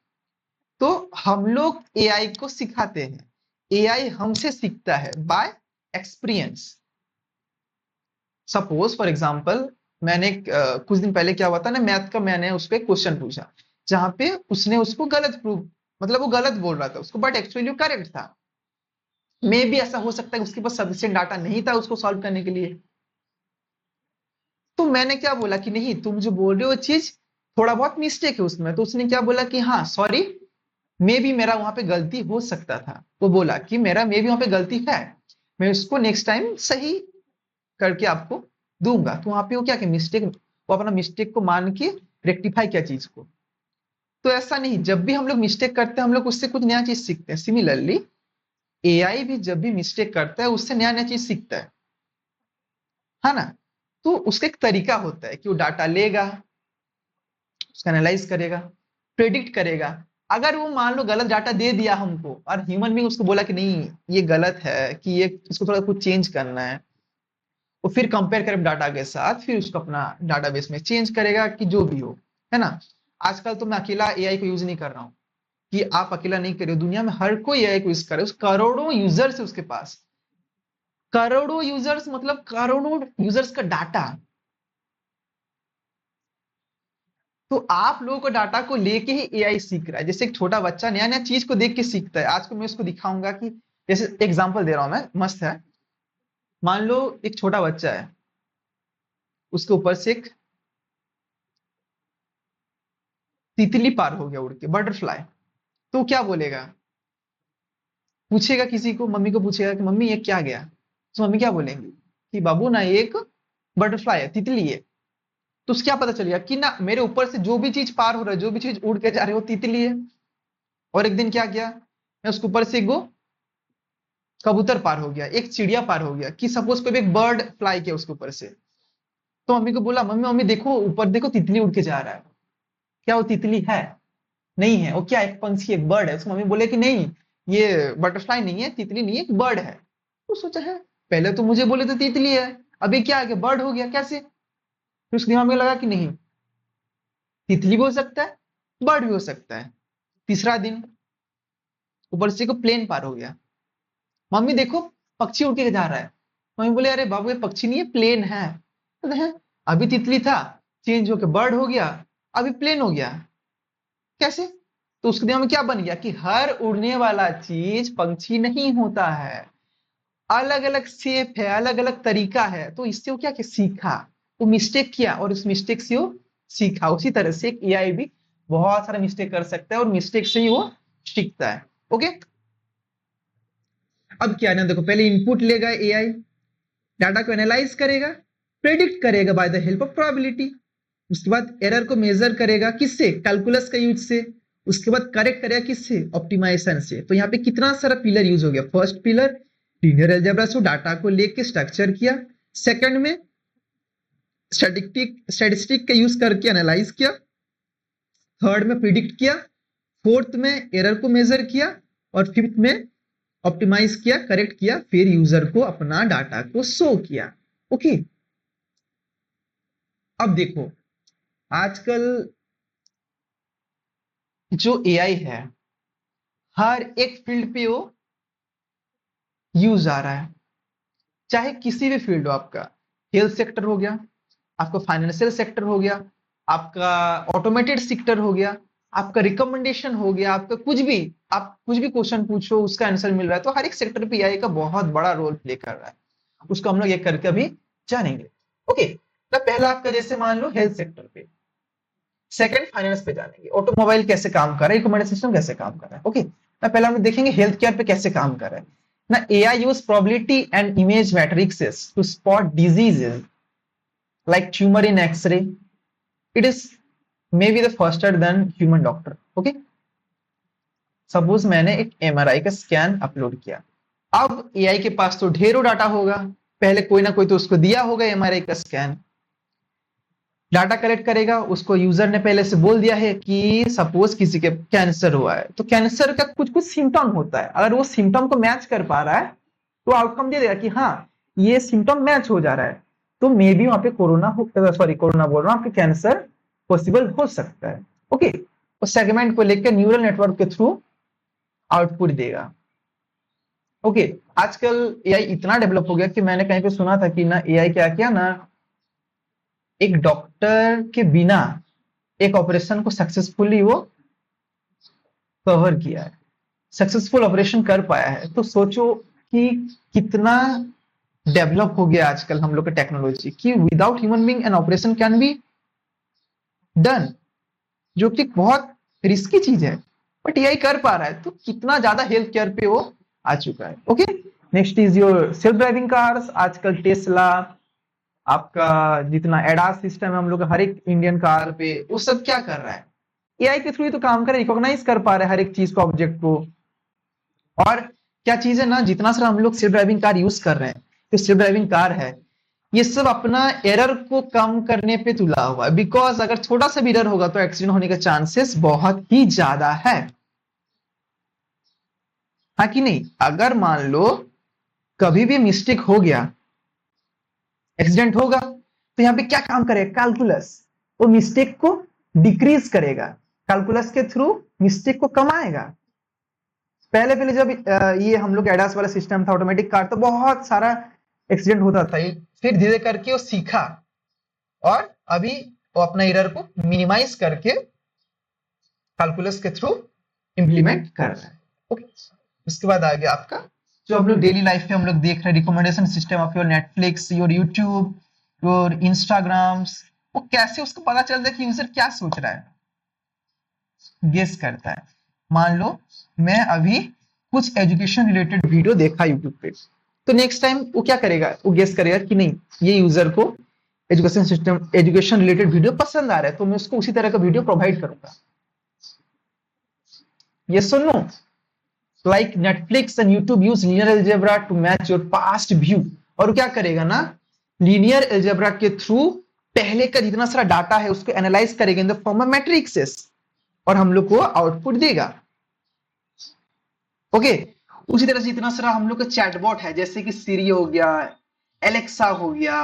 तो हम लोग एआई को सिखाते हैं, एआई हमसे सीखता है bye experience. Suppose for example, मैंने कुछ दिन पहले क्या हुआ था ना, मैथ का मैंने उस पर क्वेश्चन पूछा, जहां पे उसने उसको गलत प्रूव, मतलब वो गलत बोल रहा था उसको, बट एक्चुअली वो करेक्ट था। मे भी ऐसा हो सकता है उसके पास सफिशिएंट डाटा नहीं था उसको सॉल्व करने के लिए। तो मैंने क्या बोला कि नहीं, तुम जो बोल रहे हो चीज थोड़ा बहुत मिस्टेक है उसमें। तो उसने क्या बोला कि हाँ सॉरी, मे भी मेरा वहां पे गलती हो सकता था। वो बोला कि मेरा मे भी वहां पे गलती है, मैं उसको नेक्स्ट टाइम सही करके आपको दूंगा। तो वहां पे वो क्या कि मिस्टेक, वो अपना मिस्टेक को मान के रेक्टिफाई किया चीज को। तो ऐसा नहीं, जब भी हम लोग मिस्टेक करते हैं हम लोग उससे कुछ नया चीज सीखते हैं। सिमिलरली एआई भी जब भी मिस्टेक करता है उससे नया नया चीज सीखता है ना। तो उसका एक तरीका होता है कि वो डाटा लेगा, उसका एनालाइज करेगा, प्रेडिक्ट करेगा। अगर वो मान लो गलत डाटा दे दिया हमको और ह्यूमन भी उसको बोला कि नहीं ये गलत है, कि ये इसको थोड़ा कुछ चेंज करना है, वो फिर कंपेयर करें डाटा के साथ, फिर उसको अपना डाटाबेस में चेंज करेगा कि जो भी हो, है ना। आजकल तो मैं अकेला एआई को यूज नहीं कर रहा हूँ, कि आप अकेला नहीं कर रहे हो, दुनिया में हर कोई एआई को यूज करे, उस करोड़ों यूजर्स है उसके पास। करोड़ों यूजर्स मतलब करोड़ों यूजर्स का डाटा। तो आप लोगों को डाटा को लेके ही एआई सीख रहा है। जैसे एक छोटा बच्चा नया नया चीज को देख के सीखता है। आज को मैं उसको दिखाऊंगा कि, जैसे एग्जांपल दे रहा हूं मैं, मस्त है। मान लो एक छोटा बच्चा है, उसके ऊपर से एक तितली पार हो गया उड़ के, बटरफ्लाई। तो क्या बोलेगा, पूछेगा किसी को, मम्मी को पूछेगा कि मम्मी ये क्या गया, तो मम्मी क्या बोलेंगी कि बाबू ना ये एक बटरफ्लाई है, तितली है। तो उसको क्या पता चलेगा कि ना मेरे ऊपर से जो भी चीज पार हो रहा है, जो भी चीज उड़ के जा रही है वो तितली है। और एक दिन क्या किया, मैं उसके ऊपर से एक कबूतर पार हो गया, एक चिड़िया पार हो गया, कि सपोज कोई भी एक बर्ड फ्लाई किया उसके ऊपर से। तो मम्मी को बोला, मम्मी मम्मी देखो ऊपर देखो तितली उड़ के जा रहा है। क्या वो तितली है? नहीं है। वो क्या, एक पंछी, एक बर्ड है। उसको मम्मी बोले कि नहीं ये बटरफ्लाई नहीं है, तितली नहीं है, एक बर्ड है। तो सोचा है, पहले तो मुझे बोले तो तितली है, अभी क्या आ गया, बर्ड हो गया, कैसे? फिर उसके दिमाग में लगा कि नहीं, तितली भी हो सकता है, बर्ड भी हो सकता है। तीसरा दिन ऊपर से को प्लेन पार हो गया, मम्मी देखो पक्षी उड़ के जा रहा है। मम्मी बोले अरे बाबू ये पक्षी नहीं है, प्लेन है। बोले, "हैं? अभी तितली था, चेंज होके बर्ड हो गया, अभी प्लेन हो गया, कैसे?" तो उसके दिमाग में क्या बन गया कि हर उड़ने वाला चीज पंछी नहीं होता है, अलग अलग शेप है, अलग अलग तरीका है। तो इससे वो क्या क्या सीखा, वो मिस्टेक किया और उस मिस्टेक से वो सीखा। उसी तरह से एक एआई भी बहुत सारा मिस्टेक कर सकता है और मिस्टेक से ही वो सीखता है। ओके, अब क्या है ना, देखो पहले इनपुट लेगा एआई, डाटा को एनालाइज करेगा, प्रेडिक्ट करेगा bye the help of probability. उसके बाद एरर को मेजर करेगा, किससे? कैलकुलस का यूज से। उसके बाद करेक्ट करेगा किससे? ऑप्टिमाइजेशन से। तो यहाँ पे कितना सारा पिलर यूज हो गया। फर्स्ट पिलर लीनियर अलजेब्रा से डाटा को लेके स्ट्रक्चर किया, सेकंड में स्टैटिस्टिक का यूज करके एनालाइज किया, थर्ड में प्रिडिक्ट किया, फोर्थ में एरर को मेजर किया, और फिफ्थ में ऑप्टिमाइज किया, करेक्ट किया, फिर यूजर को अपना डाटा को शो किया। ओके, अब देखो आजकल जो एआई है हर एक फील्ड पे वो यूज आ रहा है, चाहे किसी भी फील्ड हो आपका। हेल्थ सेक्टर हो गया, आपका फाइनेंशियल सेक्टर हो गया, आपका ऑटोमेटेड सेक्टर हो गया, आपका रिकमेंडेशन हो गया, आपका कुछ भी, आप कुछ भी क्वेश्चन पूछो उसका आंसर मिल रहा है। तो हर एक सेक्टर पे एआई का बहुत बड़ा रोल प्ले कर रहा है। उसको हम लोग एक करके अभी जानेंगे। ओके, ना पहला आपका जैसे मान लो हेल्थ सेक्टर पे, सेकंड फाइनेंस पे जानेंगे, ऑटोमोबाइल कैसे काम कर रहा है, रिकमेंडेशन सिस्टम कैसे काम कर रहा है। ओके, ना पहला हम देखेंगे हेल्थ केयर पे कैसे काम कर रहा है। ना AI use probability and image matrices to spot diseases like tumor in x-ray. It is maybe the faster than human doctor. Okay, suppose मैंने एक एमआरआई का स्कैन अपलोड किया, अब एआई के पास तो ढेरों डाटा होगा, पहले कोई ना कोई तो उसको दिया होगा एमआरआई का स्कैन, डाटा कलेक्ट करेगा, उसको यूजर ने पहले से बोल दिया है कि सपोज किसी के कैंसर हुआ है, तो कैंसर का कुछ कुछ सिम्टम होता है, अगर वो सिम्टम को मैच कर पा रहा है तो आउटकम दे देगा कि हाँ ये सिम्टम मैच हो जा रहा है, तो मे बी वहां पे कोरोना बोल रहा हूँ, आपके कैंसर पॉसिबल हो सकता है। ओके, उस सेगमेंट को लेकर न्यूरल नेटवर्क के थ्रू आउटपुट देगा। ओके, आजकल एआई इतना डेवलप हो गया कि मैंने कहीं पे सुना था कि ना एआई क्या किया ना, एक डॉक्टर के बिना एक ऑपरेशन को सक्सेसफुली वो कवर किया है, सक्सेसफुल ऑपरेशन कर पाया है। तो सोचो कि कितना डेवलप हो गया आजकल हम लोग का टेक्नोलॉजी, कि without human being an operation can be done, जो कि बहुत रिस्की चीज है, बट एआई कर पा रहा है, तो कितना ज्यादा हेल्थ केयर पे वो आ चुका है। Okay, next is your self driving cars. आजकल टेस्ला, आपका जितना एडास सिस्टम है हम लोग हर एक इंडियन कार पे, वो सब क्या कर रहा है, एआई के थ्रू ही तो काम कर रहा है, रिकॉग्नाइज कर पा रहे हैं हर एक चीज को, ऑब्जेक्ट को। और क्या चीज है ना, जितना सारा हम लोग सेल्फ ड्राइविंग कार यूज कर रहे हैं, तो सेल्फ ड्राइविंग कार है, ये सब अपना एरर को कम करने पे तुला हुआ है, बिकॉज अगर छोटा सा भी एरर होगा तो एक्सीडेंट होने का चांसेस बहुत ही ज्यादा है, हाँ कि नहीं। अगर मान लो कभी भी मिस्टेक हो गया, एक्सीडेंट होगा, तो यहाँ पे क्या काम करेगा कैलकुलस, वो मिस्टेक को डिक्रीज करेगा, कैलकुलस के थ्रू मिस्टेक को कमाएगा। पहले पहले जब ये हम लोग एडास वाला सिस्टम था, ऑटोमेटिक कार, तो बहुत सारा एक्सीडेंट होता था, फिर धीरे करके वो सीखा और अभी वो अपना एरर को मिनिमाइज करके कैलकुलस के थ्रू इंप्लीमेंट कर रहा है। ओके, उसके बाद आ गया आपका जो हम लोग डेली लाइफ में हम लोग देख रहे हैं, recommendation system of your Netflix, your YouTube, your Instagrams, वो कैसे उसको पता चलता है कि यूजर क्या सोच रहा है, गेस करता है। मान लो मैं अभी कुछ एजुकेशन रिलेटेड वीडियो देखा यूट्यूब पे, तो नेक्स्ट टाइम वो क्या करेगा, वो गेस करेगा कि नहीं ये यूजर को education system, education related video पसंद आ रहा है, तो मैं उसको उसी तरह का वीडियो प्रोवाइड करूंगा। ये सुनो, like Netflix and YouTube use linear algebra to match your past view, और क्या करेगा ना, लीनियर अलजेब्रा के थ्रू पहले का जितना सारा डाटा है उसको एनालाइज करेगा in the form of matrixes, और हम लोग को आउटपुट देगा। ओके, उसी तरह से इतना सारा हम लोग का चैटबॉट है, जैसे कि सिरी हो गया, एलेक्सा हो गया,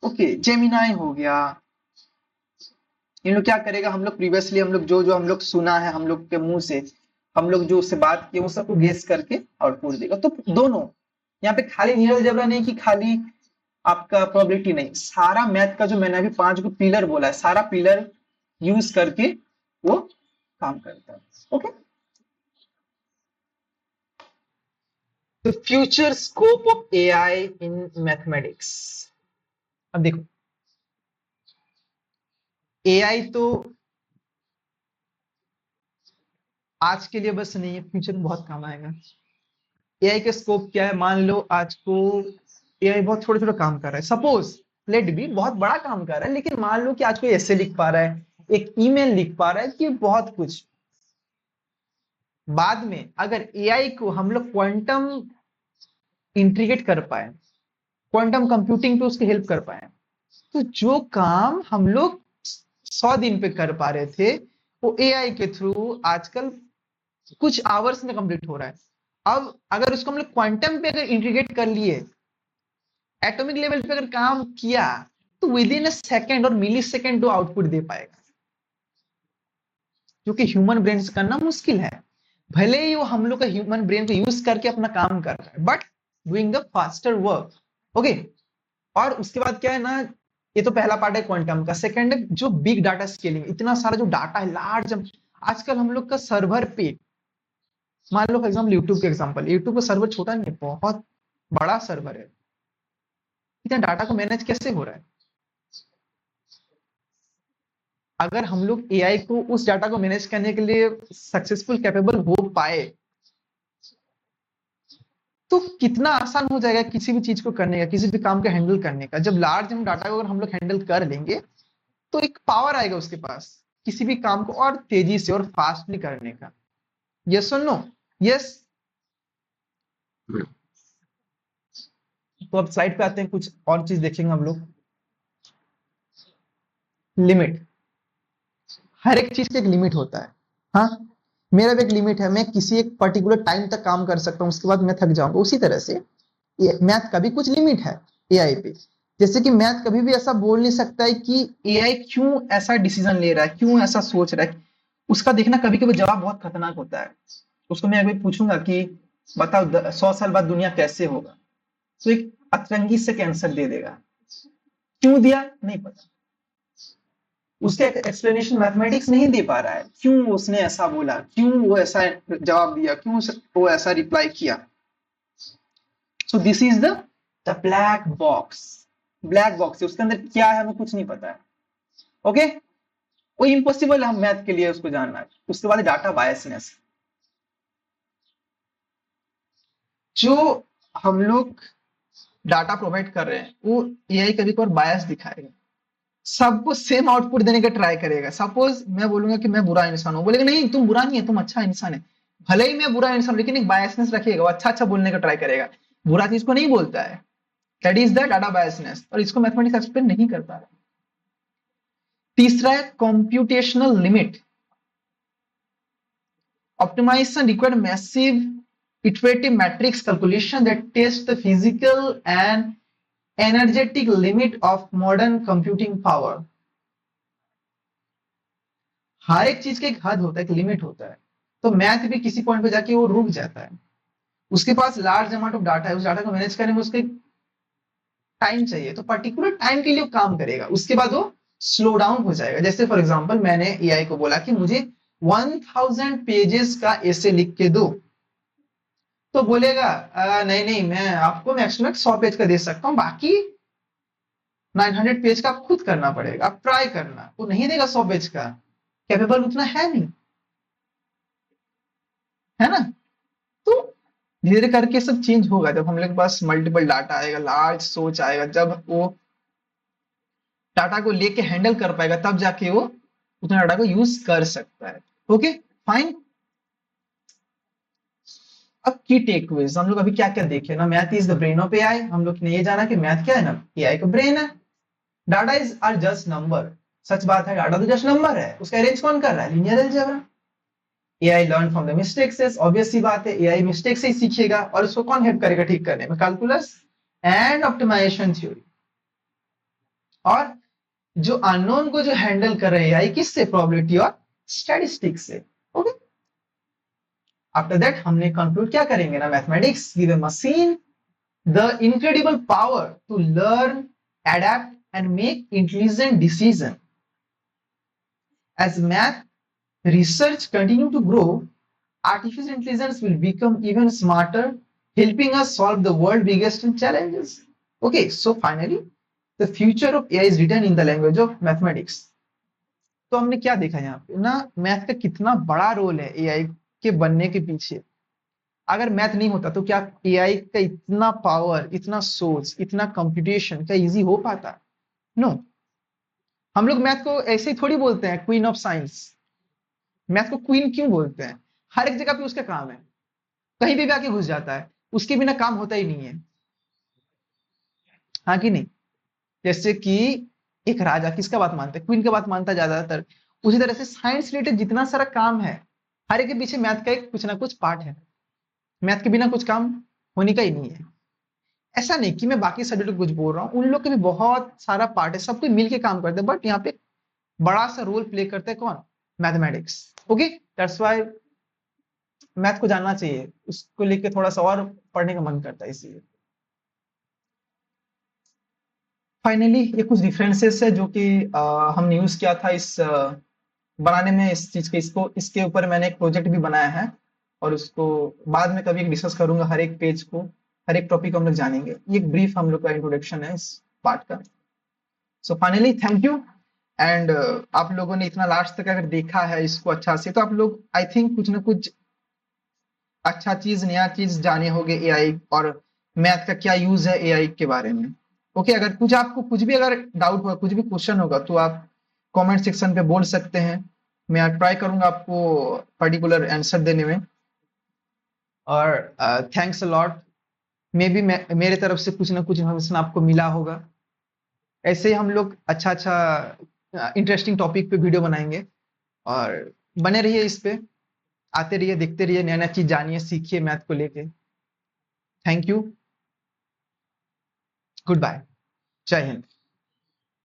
ओके, जेमिनाई हो गया, इन लोग क्या करेगा, हम लोग प्रीवियसली हम लोग जो जो हम लोग सुना है हम लोग के मुंह से, हम लोग जो उससे बात किए वो सबको गेस करके आउटपुट देगा। तो दोनों यहाँ पे खाली लीनियर अलजेब्रा नहीं कि खाली आपका प्रोबेबिलिटी नहीं, सारा मैथ का जो मैंने अभी 5 को पिलर बोला है, सारा पिलर यूज करके वो काम करता है। Okay, The future scope of AI in mathematics। अब देखो, AI तो आज के लिए बस नहीं है, फ्यूचर में बहुत काम आएगा। AI का स्कोप क्या है, मान लो आज को AI बहुत छोटे छोटे काम कर रहा है, सपोज लेट बी बहुत बड़ा काम कर रहा है, लेकिन मान लो कि आज कोई ऐसे लिख पा रहा है, एक ईमेल लिख पा रहा है, कि बहुत कुछ। बाद में अगर AI को हम लोग क्वांटम इंटीग्रेट कर पाए, क्वांटम कंप्यूटिंग पे उसकी हेल्प कर पाए, तो जो काम हम लोग 100 दिन पे कर पा रहे थे, वो एआई के थ्रू आजकल कुछ आवर्स में कंप्लीट हो रहा है। अब अगर उसको हम लोग क्वांटम पे अगर इंटीग्रेट कर लिए, एटॉमिक लेवल पे अगर काम किया, तो विद इन अ सेकेंड और मिली सेकेंड वो आउटपुट दे पाएगा, जो कि ह्यूमन ब्रेन से करना मुश्किल है। भले ही वो हम लोग का ह्यूमन ब्रेन को यूज करके अपना काम कर रहा है, but doing the faster work. Okay, और उसके बाद क्या है ना, ये तो पहला पार्ट है क्वांटम का। सेकंड है जो बिग डाटा स्केलिंग, इतना सारा जो डाटा है लार्ज, आजकल हम लोग का सर्वर पे, मान लो फॉर एग्जांपल यूट्यूब के एग्जांपल, यूट्यूब का सर्वर छोटा नहीं है, बहुत बड़ा सर्वर है, इतना डाटा को मैनेज कैसे हो रहा है। अगर हम लोग एआई को उस डाटा को मैनेज करने के लिए सक्सेसफुल कैपेबल हो पाए तो कितना आसान हो जाएगा किसी भी चीज को करने का, किसी भी काम को हैंडल करने का। जब लार्ज हम डाटा को अगर हम लोग हैंडल कर लेंगे तो एक पावर आएगा उसके पास किसी भी काम को और तेजी से और फास्टली करने का। यस और नो? यस। तो अब स्लाइड पे आते हैं, कुछ और चीज देखेंगे हम लोग। लिमिट, हर एक चीज का एक लिमिट होता है। हाँ, मेरा भी एक लिमिट है, मैं किसी एक पर्टिकुलर टाइम तक काम कर सकता हूँ, उसके बाद मैं थक जाऊंगा। उसी तरह से मैथ का भी कुछ लिमिट है एआई पे। जैसे कि मैथ कभी भी ऐसा बोल नहीं सकता है कि एआई क्यों ऐसा डिसीजन ले रहा है, क्यों ऐसा सोच रहा है। उसका देखना कभी कभी जवाब बहुत खतरनाक होता है। उसको मैं अभी पूछूंगा कि बताओ 100 साल बाद दुनिया कैसे होगा, तो एक अतरंगी से आंसर दे देगा। क्यों दिया नहीं पता, उसका एक्सप्लेनेशन मैथमेटिक्स नहीं दे पा रहा है, क्यों उसने ऐसा बोला, क्यों वो ऐसा जवाब दिया, क्यों वो ऐसा रिप्लाई किया। So this is the black box. Black box है, उसके अंदर क्या है हमें कुछ नहीं पता है। ओके, वो इम्पॉसिबल है हम मैथ के लिए उसको जानना। उसके बाद डाटा बायसनेस, जो हम लोग डाटा प्रोवाइड कर रहे हैं वो एआई कभी कभार बायस दिखाएगा, सबको सेम आउटपुट देने का ट्राई करेगा। सपोज मैं बोलूंगा कि मैं बुरा इंसान हूं, बोलेगा नहीं तुम बुरा नहीं है, तुम अच्छा इंसान है। भले ही मैं बुरा इंसान, लेकिन एक बायसनेस रखेगा, वो अच्छा अच्छा बोलने का ट्राई करेगा, बुरा चीज को नहीं बोलता है। That is the data biasness, और इसको मैथमेटिक्स एक्सप्लेन नहीं कर पा रहा। तीसरा है computational limit. Optimisation require massive iterative matrix calculation that test the physical and energetic limit of modern computing power. हर एक चीज का एक हद होता है, एक लिमिट होता है। तो मैथ भी किसी पॉइंट पे जाके वो रुक जाता है। उसके पास लार्ज अमाउंट ऑफ डाटा है, उस डाटा को मैनेज करने में उसके टाइम चाहिए, तो पर्टिकुलर टाइम के लिए वो काम करेगा, उसके बाद वो स्लो डाउन हो जाएगा। जैसे फॉर एग्जांपल मैंने एआई को बोला कि मुझे 1000 पेजेस का एसे लिख के दो, तो बोलेगा नहीं नहीं मैं आपको मैक्सिमम 100 पेज का दे सकता हूँ, बाकी 900 पेज का आप खुद करना पड़ेगा, आप ट्राई करना। वो नहीं देगा 100 पेज का, कैपेबल उतना है नहीं, है ना। तो धीरे धीरे करके सब चेंज होगा जब हम लोग के पास मल्टीपल डाटा आएगा, लार्ज सोच आएगा, जब वो डाटा को लेके हैंडल कर पाएगा, तब जाके वो उतना डाटा को यूज कर सकता है। Okay fine. अब की टेकअवेज हम लोग अभी क्या क्या देखे ना, math is the brain of AI. हम लोग ने ये जाना कि मैथ क्या है ना, एआई का ब्रेन है। Data is are just number, सच बात है, डाटा तो जस्ट नंबर है, उसका अरेंज कौन कर रहा है, linear algebra. AI learn from the mistakes, obvious सी बात है, एआई मिस्टेक से ही सीखेगा, और उसको कौन हेल्प करेगा ठीक करने में, कैलकुलस एंड ऑप्टिमाइजेशन थ्योरी। और जो अननोन को जो हैंडल कर रहे हैं एआई किससे, प्रोबेबिलिटी और स्टैटिस्टिक्स से। ओके, आफ्टर दैट हमने कंक्लूड क्या करेंगे ना, mathematics give a machine the incredible power to learn, adapt and make intelligent decision. As math research continue to grow, artificial intelligence will become even smarter, helping us solve the world's biggest challenges. Okay, so finally, the future of AI is written in the language of mathematics. तो हमने क्या देखा यहाँ पे ना, math का कितना बड़ा रोल है एआई के बनने के पीछे। अगर मैथ नहीं होता तो क्या एआई का इतना पावर, इतना सोच, इतना कंप्यूटेशन क्या इजी हो पाता? नो। हम लोग मैथ को ऐसे ही थोड़ी बोलते हैं क्वीन ऑफ साइंस। मैथ को क्वीन क्यों बोलते हैं? हर एक जगह पे उसका काम है, कहीं भी आके घुस जाता है, उसके बिना काम होता ही नहीं है, हाँ कि नहीं। जैसे कि एक राजा किसका बात मानता है, क्वीन का बात मानता है ज्यादातर। उसी तरह से साइंस रिलेटेड जितना सारा काम है, हर एक के पीछे मैथ का एक कुछ ना कुछ पार्ट है। मैथ के बिना कुछ काम होने का ही नहीं है। ऐसा नहीं कि मैं बाकी सब्जेक्ट कुछ बोल रहा हूँ, उन लोग के भी बहुत सारा पार्ट है, सब कोई मिलके काम करते हैं, बट यहाँ पे बड़ा सा रोल प्ले करते हैं कौन, mathematics. Okay, that's why math को जानना चाहिए, उसको लेके थोड़ा सा और पढ़ने का मन करता है इसलिए। फाइनली ये कुछ डिफरेंसेस है जो कि हमने यूज किया था इस बनाने में इस चीज के, इसके ऊपर मैंने एक प्रोजेक्ट भी बनाया है, और उसको बाद में कभी डिस्कस करूंगा। हर एक पेज को, हर एक टॉपिक हम लोग जानेंगे। ये एक ब्रीफ हम लोग का इंट्रोडक्शन है इस पार्ट का। So finally thank you and आप लोगों ने इतना लास्ट तक अगर देखा है इसको अच्छा से, तो आप लोग आई थिंक कुछ ना कुछ अच्छा चीज, नया चीज जाने होगे एआई और मैथ का क्या यूज है एआई के बारे में। ओके, अगर कुछ आपको कुछ भी अगर डाउट होगा, कुछ भी क्वेश्चन होगा, तो आप कमेंट सेक्शन पे बोल सकते हैं। मैं ट्राई करूंगा आपको पर्टिकुलर आंसर देने में। और thanks a lot. May be मेरे तरफ से कुछ ना कुछ इन्फॉर्मेशन आपको मिला होगा। ऐसे ही हम लोग अच्छा अच्छा इंटरेस्टिंग टॉपिक पे वीडियो बनाएंगे, और बने रहिए इस पे, आते रहिए, देखते रहिए, नया नया चीज जानिए, सीखिए मैथ को लेके। थैंक यू, गुड बाय, जय हिंद।